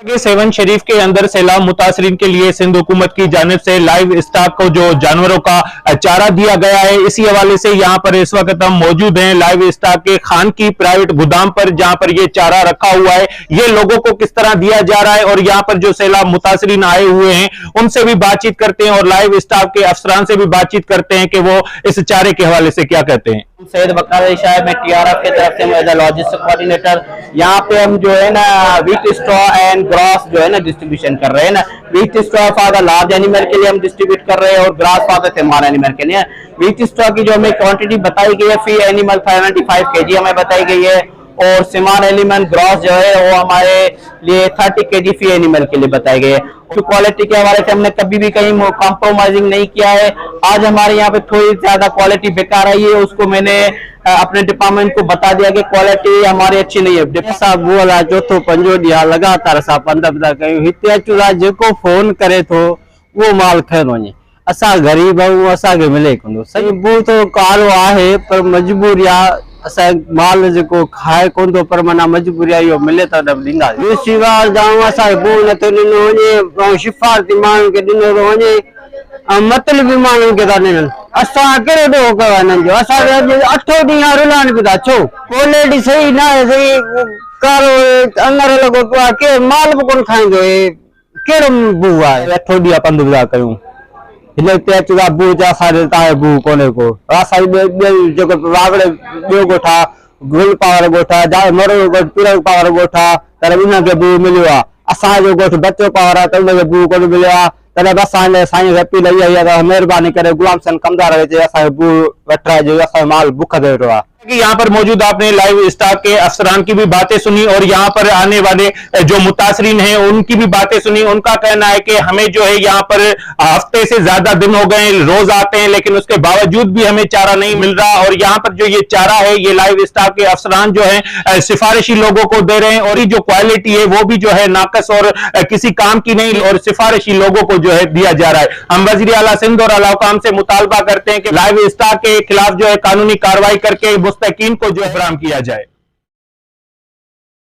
Seven शरीफ के अंदर सैलाब मुतासरीन के लिए सिंध हुकूमत की जानिब से लाइव स्टॉक को जो जानवरों का चारा दिया गया है, इसी हवाले से यहाँ पर इस वक्त हम मौजूद हैं लाइव स्टॉक के खान की प्राइवेट गोदाम पर, जहाँ पर ये चारा रखा हुआ है। ये लोगों को किस तरह दिया जा रहा है और यहाँ पर जो सैलाब मुतासरीन आए हुए हैं उनसे भी बातचीत करते हैं और लाइव स्टॉक के अफसरान से भी बातचीत करते हैं कि वो इस चारे के हवाले से क्या कहते हैं। सैयद बकर अली साहब, मैं टीआरएफ की तरफ से एज लॉजिस्टिक कोऑर्डिनेटर यहाँ पे हम जो है ना व्हीट स्ट्रॉ एंड ग्रास जो है ना डिस्ट्रीब्यूशन कर रहे हैं ना। Wheat straw for the large animal के लिए हम डिस्ट्रीब्यूट कर रहे हैं और grass for the small animal के लिए। व्हीट स्ट्रॉ की जो हमें क्वांटिटी बताई गई है फी एनिमल 595 kg हमें बताई गई है और स्मॉल एनिमल ग्रास जो है वो हमारे लिए 30 kg फी एनिमल के लिए बताई गई है। तो क्वालिटी के हवाले से हमने कभी भी कहीं कॉम्प्रोमाइजिंग नहीं किया है। आज हमारे यहाँ पे थोड़ी ज्यादा क्वालिटी बेकार आई है, उसको मैंने अपने डिपार्टमेंट को बता दिया कि क्वालिटी हमारी अच्छी नहीं है। असां बोला चौथो पंजो ॾींहुं लगातार असां पंध पिया कयूं, हिते अचूं था जेको फोन करे थो उहो माल खैर वञे। असां ग़रीब आहियूं, असांखे मिले कोन थो। सही बू थोरो कारो आहे पर मजबूरी आहे, असां माल जेको खाए कोन थो पर माना मजबूरी आहे, इहो मिले त ॾींदासीं। शिवार जाऊं असांखे बू नथो ॾिनो वञे ऐं शिफारती माण्हुनि खे ॾिनो थो वञे ऐं मतलबी माण्हुनि खे था ॾियनि। असां कहिड़ो ॾोह कयो आहे हिननि जो? असांखे अॼु 8 ॾींहं रुलाइनि पिया था। छो क्वालिटी सही न आहे, सही कारो अंगर लॻो पियो आहे, केरु माल बि कोन खाईंदो। कहिड़ो बू आहे? 8 ॾींहं पंधु पिया कयूं, हिन ते अचूं था बू जा असांजे तव्हांजो बू कोन्हे को। असांजी जेको वागड़े ॿियो ॻोठ आहे गुल पावर ॻोठ आहे, मरो ॻोठ पीर पावर ॻोठ आहे, त उनखे बू मिलियो आहे। असांजो ॻोठ बचो पावर आहे त उनखे बू कोन मिलियो आहे। तॾहिं बि असांजे साईं खे अपील इहा आहे त महिरबानी करे गुलाम सन कमदार अचे असांखे बू वठाइजो, असांजो माल बुख ते वेठो आहे। कि यहाँ पर मौजूद आपने लाइव स्टॉक के अफसरान की भी बातें सुनी और यहाँ पर आने वाले जो मुतासरीन हैं उनकी भी बातें सुनी। उनका कहना है कि हमें जो है यहाँ पर हफ्ते से ज्यादा दिन हो गए, रोज आते हैं लेकिन उसके बावजूद भी हमें चारा नहीं मिल रहा। और यहाँ पर जो ये चारा है ये लाइव स्टॉक के अफसरान जो है सिफारिशी लोगों को दे रहे हैं और ये जो क्वालिटी है वो भी जो है नाकस और किसी काम की नहीं और सिफारिशी लोगों को जो है दिया जा रहा है। हम वज़ीर आला सिंध और अलाकाम से मुतालबा करते हैं कि लाइव स्टॉक के खिलाफ जो है कानूनी कार्रवाई करके मुस्तकीन को जो है बरामद किया जाए।